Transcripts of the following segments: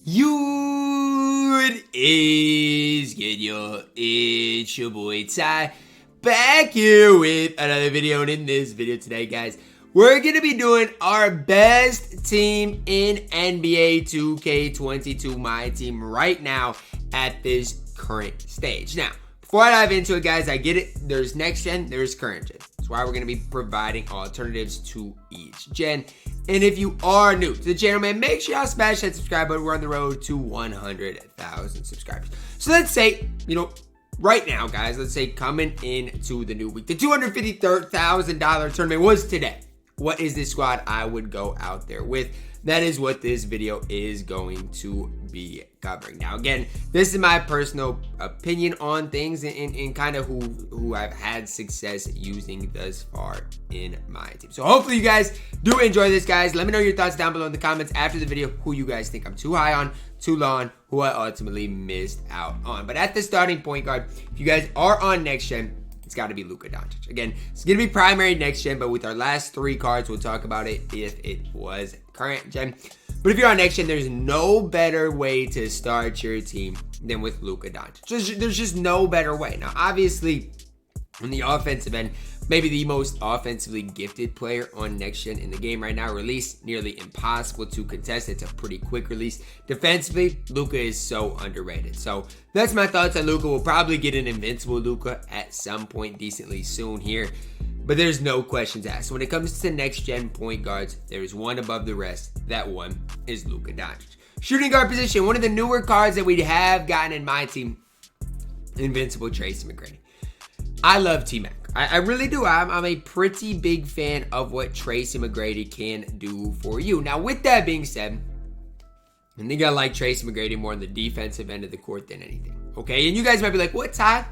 It is good, yo. It's your boy Ty, back here with another video. And in this video today, guys, we're gonna be doing our best team in NBA 2K22 MyTeam right now at this current stage. Now, before I dive into it, guys, I get it. There's next gen, there's current gen. That's why we're going to be providing alternatives to each gen. And if you are new to the channel, man, make sure y'all smash that subscribe button. We're on the road to 100,000 subscribers. So let's say, right now, guys, let's say coming into the new week, the $253,000 tournament was today. What is this squad I would go out there with? That is what this video is going to be covering. Now, again, this is my personal opinion on things and kind of who I've had success using thus far in my team. So hopefully you guys do enjoy this, guys. Let me know your thoughts down below in the comments after the video, who you guys think I'm too high on, too low on, who I ultimately missed out on. But at the starting point guard, if you guys are on next gen, it's got to be Luka Doncic. Again, it's going to be primary next gen, but with our last three cards, we'll talk about it if it was current gen. But if you're on next gen, there's no better way to start your team than with Luka Doncic. There's just no better way. Now, obviously, on the offensive end, maybe the most offensively gifted player on next gen in the game right now. Release nearly impossible to contest. It's a pretty quick release. Defensively, Luka is so underrated. So that's my thoughts on Luka. We'll probably get an Invincible Luka at some point decently soon here. But there's no questions asked. When it comes to next gen point guards, there's one above the rest. That one is Luka Doncic. Shooting guard position, one of the newer cards that we have gotten in my team, Invincible Tracy McGrady. I love T-Mac. I really do. I'm a pretty big fan of what Tracy McGrady can do for you. Now, with that being said, I think I like Tracy McGrady more on the defensive end of the court than anything. Okay, and you guys might be like, what, Ty?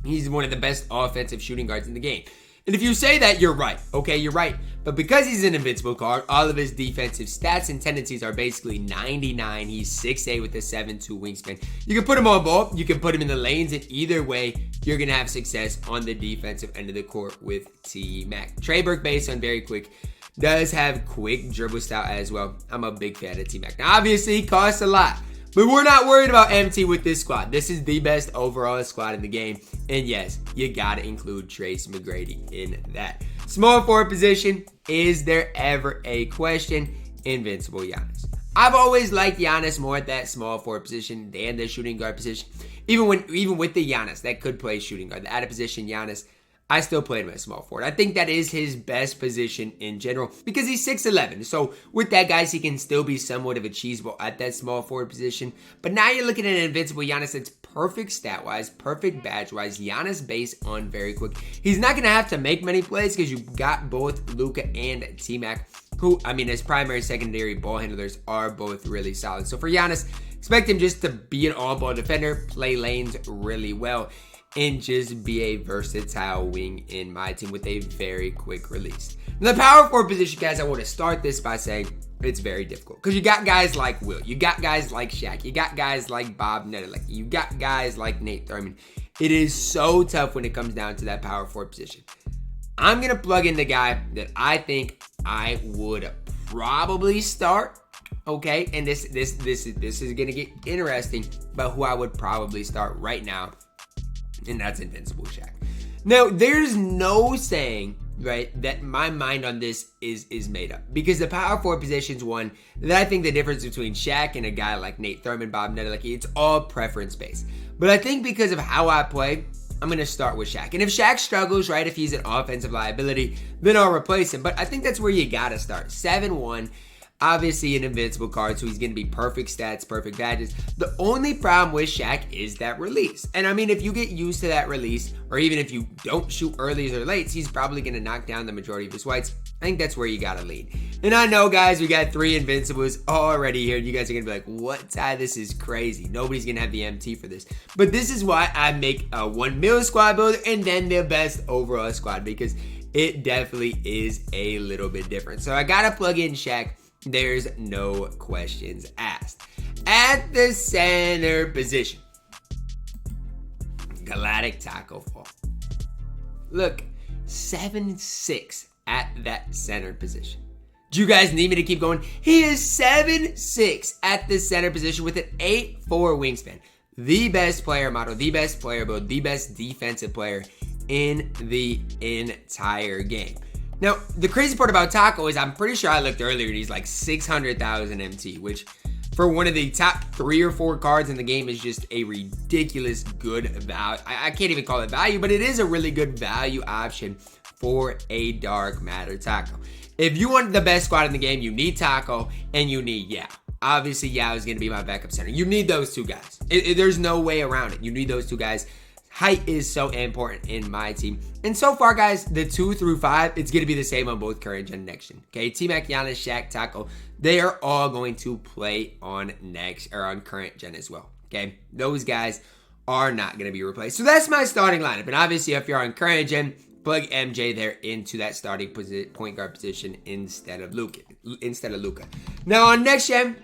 He's one of the best offensive shooting guards in the game. And if you say that, you're right. Okay, you're right. But because he's an invincible card, all of his defensive stats and tendencies are basically 99. He's 6'8" with a 7'2" wingspan. You can put him on ball. You can put him in the lanes. And either way, you're going to have success on the defensive end of the court with T-Mac. Trey Burke, based on very quick, does have quick dribble style as well. I'm a big fan of T-Mac. Now, obviously, he costs a lot. But we're not worried about MT with this squad. This is the best overall squad in the game. And yes, you gotta include Tracy McGrady in that. Small forward position, is there ever a question? Invincible Giannis. I've always liked Giannis more at that small forward position than the shooting guard position. Even with the Giannis that could play shooting guard, the out of position Giannis, I still played him at small forward. I think that is his best position in general because he's 6'11". So with that, guys, he can still be somewhat of a cheeseball at that small forward position. But now you're looking at an invincible Giannis that's perfect stat-wise, perfect badge-wise. Giannis based on very quick. He's not going to have to make many plays because you've got both Luka and T-Mac, who, his primary, secondary ball handlers are both really solid. So for Giannis, expect him just to be an all-ball defender, play lanes really well, and just be a versatile wing in my team with a very quick release. In the power forward position, guys, I want to start this by saying it's very difficult because you got guys like Will, you got guys like Shaq, you got guys like Bob Netterlick, you got guys like Nate Thurman. It is so tough when it comes down to that power forward position. I'm gonna plug in the guy that I think I would probably start. Okay, and this is gonna get interesting, but who I would probably start right now. And that's Invincible Shaq. Now, there's no saying, right, that my mind on this is made up. Because the power forward position's one that I think the difference between Shaq and a guy like Nate Thurman, Bob Netterlick, it's all preference based. But I think because of how I play, I'm going to start with Shaq. And if Shaq struggles, right, if he's an offensive liability, then I'll replace him. But I think that's where you got to start. 7'1". Obviously an invincible card, so he's going to be perfect stats, perfect badges. The only problem with Shaq is that release. And if you get used to that release, or even if you don't shoot earlys or lates, he's probably going to knock down the majority of his whites. I think that's where you got to lead. And I know, guys, we got 3 Invincibles already here. You guys are going to be like, what, Ty? This is crazy. Nobody's going to have the MT for this. But this is why I make a 1 mil squad builder and then the best overall squad, because it definitely is a little bit different. So I got to plug in Shaq. There's no questions asked. At the center position, Galactic Taco Fall. Look, 7'6" at that center position. Do you guys need me to keep going? He is 7'6" at the center position with an 8'4" wingspan. The best player model, the best player build, the best defensive player in the entire game. Now, the crazy part about Taco is I'm pretty sure I looked earlier and he's like 600,000 MT, which for one of the top 3 or 4 cards in the game is just a ridiculous good value. I can't even call it value, but it is a really good value option for a Dark Matter Taco. If you want the best squad in the game, you need Taco and you need Yao. Obviously, Yao is going to be my backup center. You need those two guys. There's no way around it. You need those two guys. Height is so important in my team. And so far, guys, the 2 through 5, it's going to be the same on both current gen and next gen. Okay, T-Mac, Giannis, Shaq, Taco, they are all going to play on current gen as well. Okay, those guys are not going to be replaced. So that's my starting lineup. And obviously, if you're on current gen, plug MJ there into that starting point guard position instead of Luka. Now on next gen,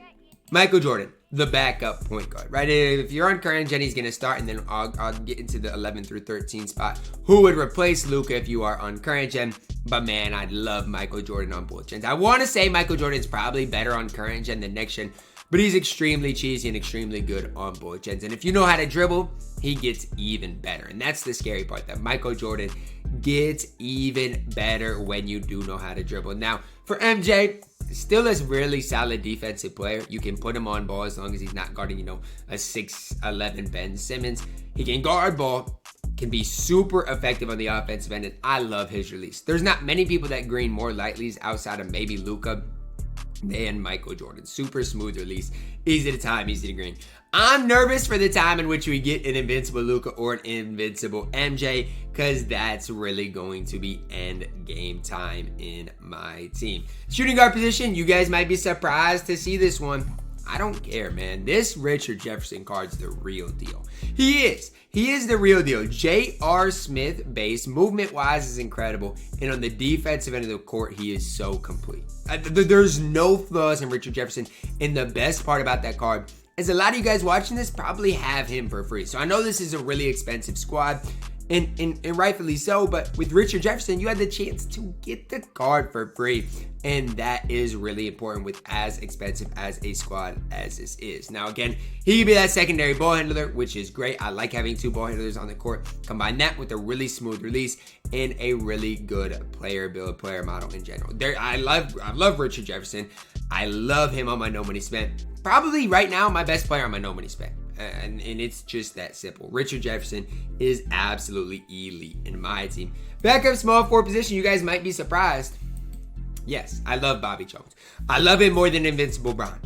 Michael Jordan, the backup point guard, right? If you're on current gen, he's going to start, and then I'll get into the 11 through 13 spot. Who would replace Luka if you are on current gen? But man, I love Michael Jordan on both gens. I want to say Michael Jordan's probably better on current gen than next gen, but he's extremely cheesy and extremely good on both gens. And if you know how to dribble, he gets even better. And that's the scary part, that Michael Jordan gets even better when you do know how to dribble. Now, for MJ, still a really solid defensive player. You can put him on ball as long as he's not guarding, a 6'11" Ben Simmons. He can guard ball, can be super effective on the offensive end, and I love his release. There's not many people that green more lightlies outside of maybe Luka than Michael Jordan. Super smooth release, easy to time, easy to green. I'm nervous for the time in which we get an Invincible Luka or an Invincible MJ, because that's really going to be end game time in my team. Shooting guard position, you guys might be surprised to see this one. I don't care, man. This Richard Jefferson card's the real deal. He is the real deal. J.R. Smith base, movement-wise, is incredible. And on the defensive end of the court, he is so complete. There's no flaws in Richard Jefferson. And the best part about that card is a lot of you guys watching this probably have him for free. So I know this is a really expensive squad, and rightfully so, but with Richard Jefferson, you had the chance to get the card for free. And that is really important with as expensive as a squad as this is. Now, again, he could be that secondary ball handler, which is great. I like having 2 ball handlers on the court. Combine that with a really smooth release and a really good player build, player model in general. I love Richard Jefferson. I love him on my no money spent. Probably right now, my best player on my no money spent. And it's just that simple. Richard Jefferson is absolutely elite in my team. Backup small forward position, you guys might be surprised. Yes, I love Bobby Jones. I love him more than Invincible Bron.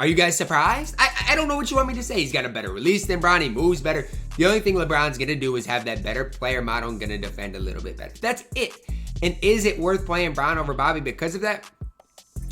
Are you guys surprised? I don't know what you want me to say. He's got a better release than Bron. He moves better. The only thing LeBron's going to do is have that better player model and going to defend a little bit better. That's it. And is it worth playing Bron over Bobby because of that?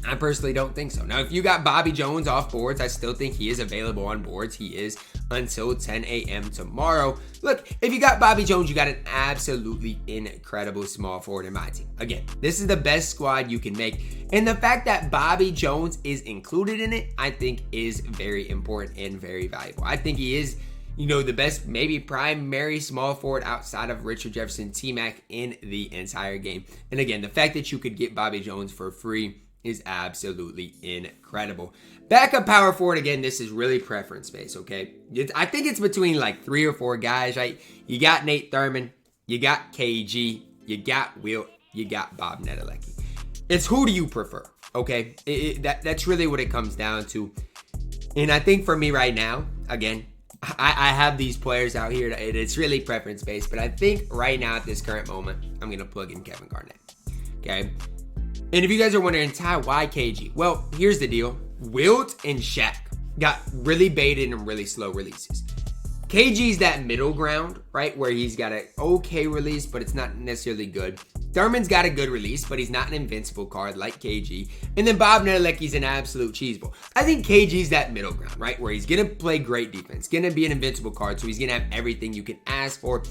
I personally don't think so. Now, if you got Bobby Jones off boards, I still think he is available on boards. He is until 10 a.m. tomorrow. Look, if you got Bobby Jones, you got an absolutely incredible small forward in my team. Again, this is the best squad you can make. And the fact that Bobby Jones is included in it, I think is very important and very valuable. I think he is, the best, maybe primary small forward outside of Richard Jefferson, T-Mac in the entire game. And again, the fact that you could get Bobby Jones for free is absolutely incredible. Backup power forward, again, this is really preference based, okay? I think it's between like 3 or 4 guys, right? You got Nate Thurman, you got KG, you got Wilt, you got Bob Nedelecki. It's who do you prefer, okay? That's really what it comes down to. And I think for me right now, again, I have these players out here, it's really preference based, but I think right now at this current moment, I'm going to plug in Kevin Garnett, okay? And if you guys are wondering, Ty, why KG? Well, here's the deal. Wilt and Shaq got really baited and really slow releases. KG's that middle ground, right? Where he's got an okay release, but it's not necessarily good. Thurman's got a good release, but he's not an invincible card like KG. And then Bob Nedelecki's an absolute cheeseball. I think KG's that middle ground, right? Where he's going to play great defense. Going to be an invincible card, so he's going to have everything you can ask for.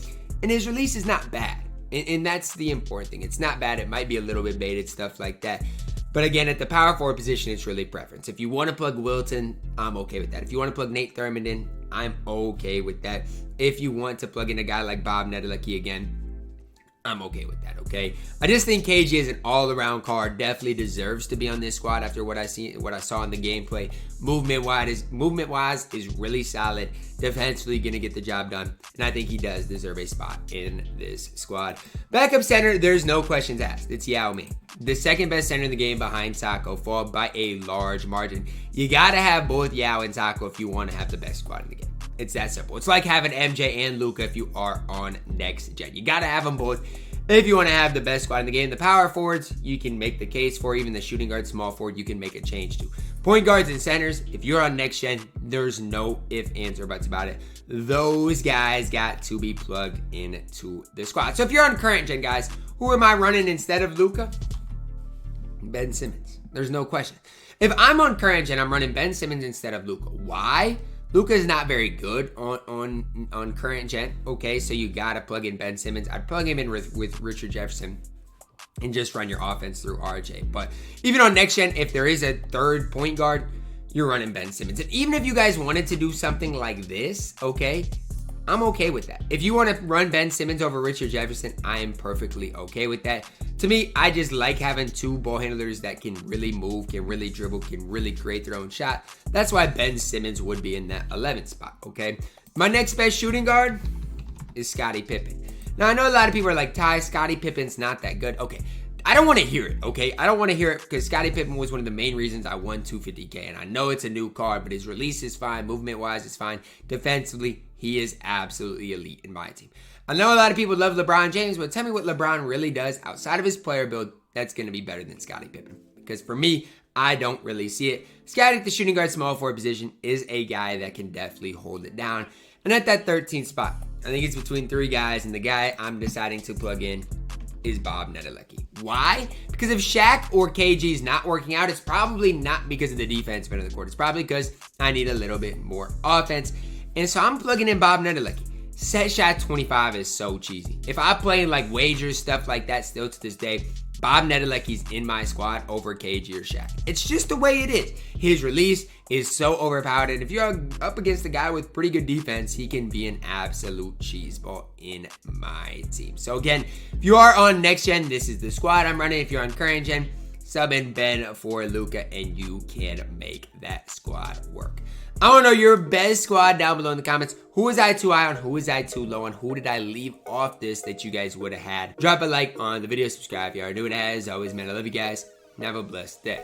And his release is not bad. And that's the important thing. It's not bad. It might be a little bit baited, stuff like that. But again, at the power forward position, it's really preference. If you want to plug Wilton, I'm okay with that. If you want to plug Nate Thurman in, I'm okay with that. If you want to plug in a guy like Bob Nedelecki again, I'm okay with that, okay? I just think KG is an all-around card, definitely deserves to be on this squad after what I saw in the gameplay. Movement-wise is really solid. Defensively gonna get the job done, and I think he does deserve a spot in this squad. Backup center, there's no questions asked. It's Yao Ming, the second best center in the game behind Taco, followed by a large margin. You gotta have both Yao and Taco if you want to have the best squad in the game. It's that simple. It's like having MJ and Luka if you are on next gen. You gotta have them both if you want to have the best squad in the game. The power forwards, you can make the case for. Even the shooting guard, small forward, you can make a change to. Point guards and centers, if you're on next gen, there's no ifs, ands, or buts about it. Those guys got to be plugged into the squad. So if you're on current gen, guys, who am I running instead of Luka? Ben Simmons. There's no question. If I'm on current gen, I'm running Ben Simmons instead of Luka. Why? Luka is not very good on current gen, okay? So you gotta plug in Ben Simmons. I'd plug him in with Richard Jefferson and just run your offense through RJ. But even on next gen, if there is a third point guard, you're running Ben Simmons. And even if you guys wanted to do something like this, okay, I'm okay with that. If you want to run Ben Simmons over Richard Jefferson, I am perfectly okay with that. To me, I just like having two ball handlers that can really move, can really dribble, can really create their own shot. That's why Ben Simmons would be in that 11th spot, okay? My next best shooting guard is Scottie Pippen. Now, I know a lot of people are like, Ty, Scottie Pippen's not that good. Okay, I don't want to hear it, okay? I don't want to hear it because Scottie Pippen was one of the main reasons I won 250K. And I know it's a new card, but his release is fine. Movement-wise, it's fine. Defensively, he is absolutely elite in my team. I know a lot of people love LeBron James, but tell me what LeBron really does outside of his player build that's going to be better than Scottie Pippen. Because for me, I don't really see it. Scottie at the shooting guard small forward position is a guy that can definitely hold it down. And at that 13th spot, I think it's between three guys, and the guy I'm deciding to plug in is Bob Nedelecki. Why? Because if Shaq or KG is not working out, it's probably not because of the defense end of the court. It's probably because I need a little bit more offense. And so I'm plugging in Bob Nedelecki. Set shot 25 is so cheesy. If I play like wagers, stuff like that still to this day, Bob Nedelecki's in my squad over KG or Shaq. It's just the way it is. His release is so overpowered, and if you're up against a guy with pretty good defense, he can be an absolute cheeseball in my team. So again, if you are on next gen, this is the squad I'm running. If you're on current gen, sub in Ben for Luka, and you can make that squad work. I want to know your best squad down below in the comments. Who was I too high on? Who was I too low on? Who did I leave off this that you guys would have had? Drop a like on the video, subscribe if you are new, and as always, man, I love you guys, and have a blessed day.